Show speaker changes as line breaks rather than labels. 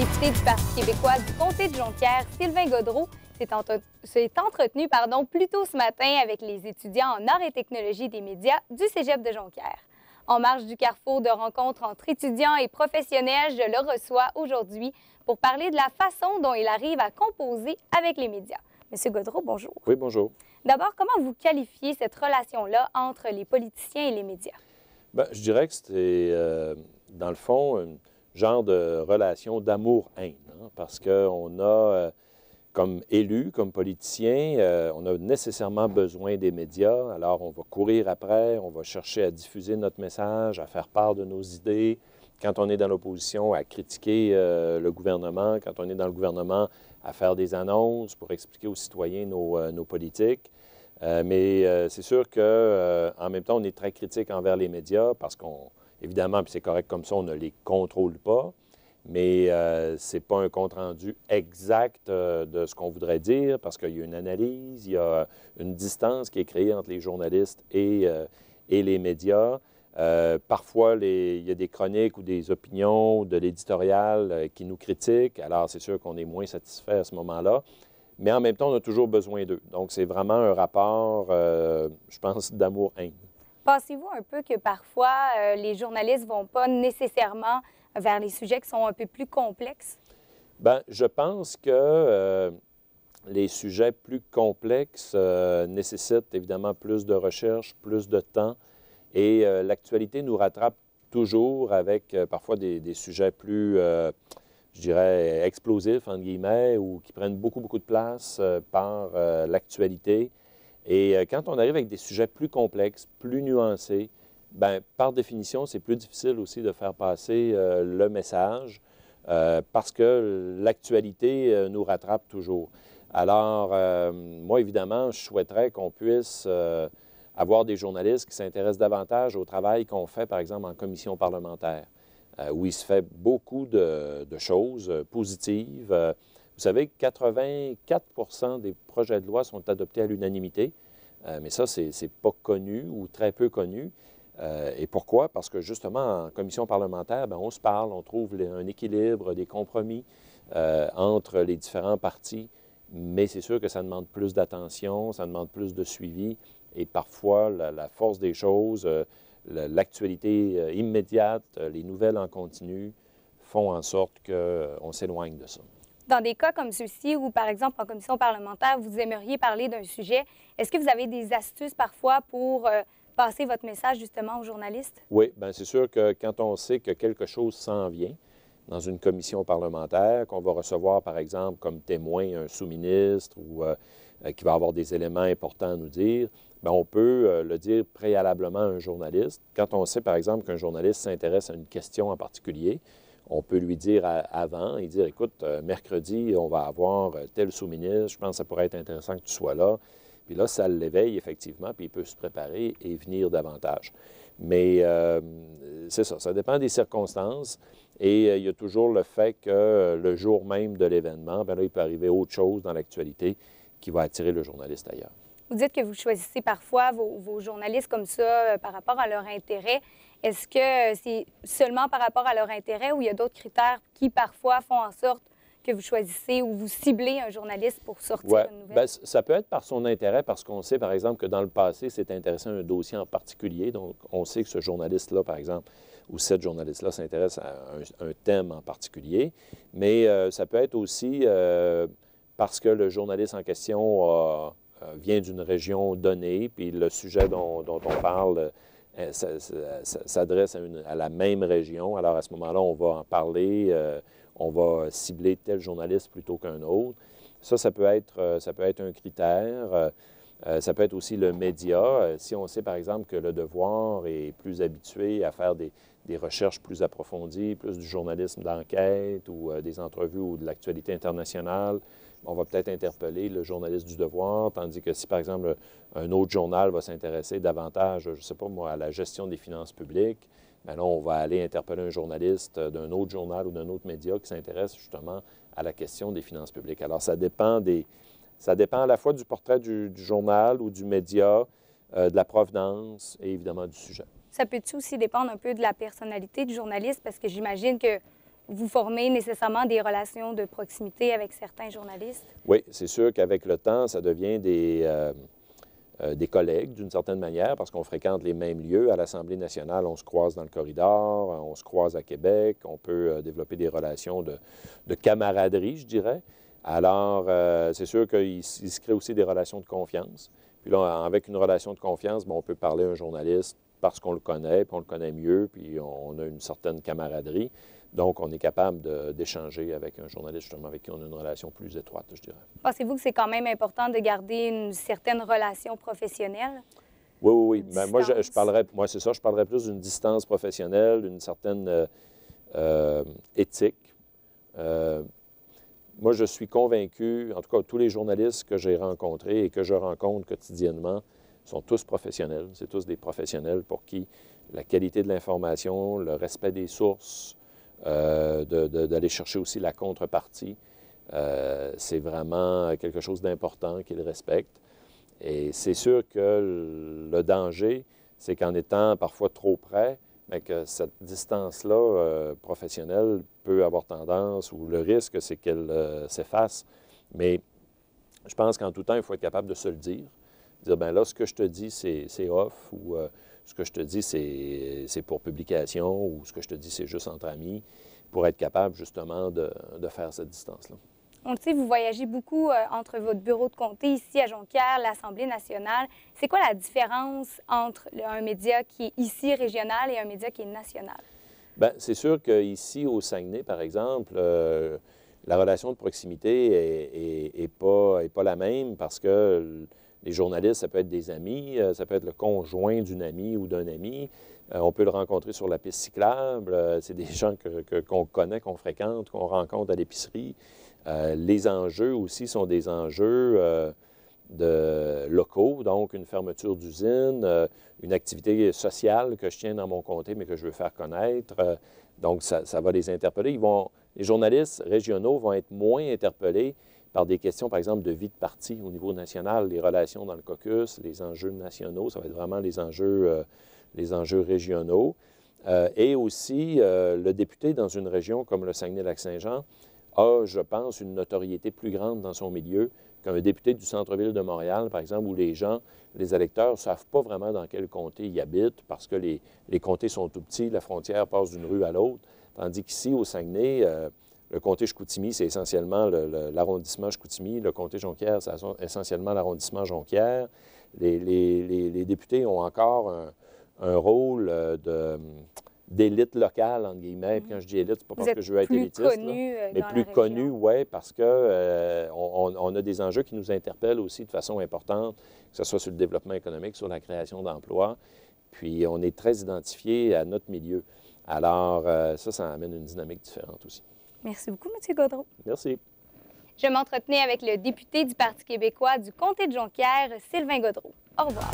député du Parti québécois du comté de Jonquière, Sylvain Gaudreault, s'est entretenu plus tôt ce matin avec les étudiants en arts et technologies des médias du Cégep de Jonquière. En marge du carrefour de rencontres entre étudiants et professionnels, je le reçois aujourd'hui pour parler de la façon dont il arrive à composer avec les médias. Monsieur Gaudreault, bonjour.
Oui, bonjour.
D'abord, comment vous qualifiez cette relation-là entre les politiciens et les médias?
Bien, je dirais que c'est, dans le fond, un genre de relation d'amour-haine, hein, parce qu'on a, comme élus, comme politiciens, on a nécessairement besoin des médias. Alors, on va courir après, on va chercher à diffuser notre message, à faire part de nos idées. Quand on est dans l'opposition, à critiquer le gouvernement. Quand on est dans le gouvernement, à faire des annonces pour expliquer aux citoyens nos politiques. Mais c'est sûr qu'en même temps, on est très critique envers les médias parce évidemment, puis c'est correct comme ça, on ne les contrôle pas, mais ce n'est pas un compte-rendu exact de ce qu'on voudrait dire parce qu'il y a une analyse, il y a une distance qui est créée entre les journalistes et les médias. Parfois, il y a des chroniques ou des opinions de l'éditorial qui nous critiquent. Alors, c'est sûr qu'on est moins satisfait à ce moment-là. Mais en même temps, on a toujours besoin d'eux. Donc, c'est vraiment un rapport, je pense, d'amour-haine.
Pensez-vous un peu que parfois, les journalistes ne vont pas nécessairement vers les sujets qui sont un peu plus complexes?
Bien, je pense que les sujets plus complexes nécessitent évidemment plus de recherche, plus de temps. Et l'actualité nous rattrape toujours avec parfois des sujets plus, je dirais, explosifs, entre guillemets, ou qui prennent beaucoup, beaucoup de place par l'actualité. Et quand on arrive avec des sujets plus complexes, plus nuancés, bien, par définition, c'est plus difficile aussi de faire passer le message parce que l'actualité nous rattrape toujours. Alors, moi, évidemment, je souhaiterais qu'on puisse avoir des journalistes qui s'intéressent davantage au travail qu'on fait, par exemple, en commission parlementaire, où il se fait beaucoup de choses positives. Vous savez, 84 des projets de loi sont adoptés à l'unanimité, mais ça, c'est pas connu ou très peu connu. Et pourquoi? Parce que justement, en commission parlementaire, bien, on se parle, on trouve un équilibre, des compromis entre les différents partis, mais c'est sûr que ça demande plus d'attention, ça demande plus de suivi. Et parfois, la force des choses, l'actualité immédiate, les nouvelles en continu font en sorte qu'on s'éloigne de ça.
Dans des cas comme ceux-ci, où par exemple en commission parlementaire, vous aimeriez parler d'un sujet, est-ce que vous avez des astuces parfois pour passer votre message justement aux journalistes?
Oui, bien c'est sûr que quand on sait que quelque chose s'en vient dans une commission parlementaire, qu'on va recevoir par exemple comme témoin un sous-ministre ou qui va avoir des éléments importants à nous dire, bien, on peut le dire préalablement à un journaliste. Quand on sait, par exemple, qu'un journaliste s'intéresse à une question en particulier, on peut lui dire avant et dire, écoute, mercredi, on va avoir tel sous-ministre, je pense que ça pourrait être intéressant que tu sois là. Puis là, ça l'éveille effectivement, puis il peut se préparer et venir davantage. Mais c'est ça dépend des circonstances. Et il y a toujours le fait que le jour même de l'événement, bien là, il peut arriver autre chose dans l'actualité qui va attirer le journaliste ailleurs.
Vous dites que vous choisissez parfois vos journalistes comme ça par rapport à leur intérêt. Est-ce que c'est seulement par rapport à leur intérêt ou il y a d'autres critères qui parfois font en sorte que vous choisissez ou vous ciblez un journaliste pour sortir une nouvelle?
Bien, ça peut être par son intérêt, parce qu'on sait, par exemple, que dans le passé, c'est intéressé à un dossier en particulier. Donc, on sait que ce journaliste-là, par exemple, ou cette journaliste-là s'intéresse à un thème en particulier. Mais ça peut être aussi parce que le journaliste en question vient d'une région donnée, puis le sujet dont on parle s'adresse à la même région. Alors, à ce moment-là, on va en parler, on va cibler tel journaliste plutôt qu'un autre. Ça peut être un critère. Ça peut être aussi le média. Si on sait, par exemple, que le Devoir est plus habitué à faire des recherches plus approfondies, plus du journalisme d'enquête ou des entrevues ou de l'actualité internationale, on va peut-être interpeller le journaliste du Devoir, tandis que si, par exemple, un autre journal va s'intéresser davantage, je ne sais pas moi, à la gestion des finances publiques, bien là, on va aller interpeller un journaliste d'un autre journal ou d'un autre média qui s'intéresse justement à la question des finances publiques. Alors, ça dépend à la fois du portrait du journal ou du média, de la provenance et évidemment du sujet.
Ça peut-tu aussi dépendre un peu de la personnalité du journaliste? Parce que j'imagine que vous formez nécessairement des relations de proximité avec certains journalistes?
Oui, c'est sûr qu'avec le temps, ça devient des collègues d'une certaine manière parce qu'on fréquente les mêmes lieux. À l'Assemblée nationale, on se croise dans le corridor, on se croise à Québec, on peut développer des relations de camaraderie, je dirais. Alors, c'est sûr qu'il se crée aussi des relations de confiance. Puis là, avec une relation de confiance, bien, on peut parler à un journaliste parce qu'on le connaît, puis on le connaît mieux, puis on a une certaine camaraderie. Donc, on est capable d'échanger avec un journaliste, justement, avec qui on a une relation plus étroite, je dirais.
Pensez-vous que c'est quand même important de garder une certaine relation professionnelle?
Oui, oui, oui. Moi, je parlerais, moi, c'est ça, je parlerais plus d'une distance professionnelle, d'une certaine éthique. Moi, je suis convaincu, en tout cas, tous les journalistes que j'ai rencontrés et que je rencontre quotidiennement sont tous professionnels. C'est tous des professionnels pour qui la qualité de l'information, le respect des sources, d'aller chercher aussi la contrepartie, c'est vraiment quelque chose d'important qu'ils respectent. Et c'est sûr que le danger, c'est qu'en étant parfois trop près, mais que cette distance-là professionnelle peut avoir tendance, ou le risque, c'est qu'elle s'efface. Mais je pense qu'en tout temps, il faut être capable de se le dire. Dire, bien là, ce que je te dis, c'est off, ou ce que je te dis, c'est pour publication, ou ce que je te dis, c'est juste entre amis, pour être capable, justement, de faire cette distance-là.
On le sait, vous voyagez beaucoup entre votre bureau de comté ici à Jonquière, l'Assemblée nationale. C'est quoi la différence entre un média qui est ici régional et un média qui est national?
Bien, c'est sûr qu'ici, au Saguenay, par exemple, la relation de proximité n'est pas la même parce que les journalistes, ça peut être des amis, ça peut être le conjoint d'une amie ou d'un ami. On peut le rencontrer sur la piste cyclable. C'est des gens qu'on connaît, qu'on fréquente, qu'on rencontre à l'épicerie. Les enjeux aussi sont des enjeux locaux, donc une fermeture d'usine, une activité sociale que je tiens dans mon comté, mais que je veux faire connaître. Donc, ça va les interpeller. Les journalistes régionaux vont être moins interpellés par des questions, par exemple, de vie de parti au niveau national, les relations dans le caucus, les enjeux nationaux, ça va être vraiment les enjeux régionaux. Et aussi, le député dans une région comme le Saguenay-Lac-Saint-Jean a, je pense, une notoriété plus grande dans son milieu qu'un député du centre-ville de Montréal, par exemple, où les électeurs ne savent pas vraiment dans quel comté ils habitent parce que les comtés sont tout petits, la frontière passe d'une rue à l'autre. Tandis qu'ici, au Saguenay, le comté Chicoutimi, c'est essentiellement l'arrondissement Chicoutimi. Le comté Jonquière, c'est essentiellement l'arrondissement Jonquière. Les députés ont encore un rôle d'élite locale, entre guillemets. Puis quand je dis élite, c'est pas parce que je veux être élitiste, mais plus connu, oui, parce qu'on a des enjeux qui nous interpellent aussi de façon importante, que ce soit sur le développement économique, sur la création d'emplois. Puis on est très identifié à notre milieu. Alors, ça amène une dynamique différente aussi.
Merci beaucoup, M. Gaudreault.
Merci.
Je m'entretenais avec le député du Parti québécois du comté de Jonquière, Sylvain Gaudreault. Au revoir.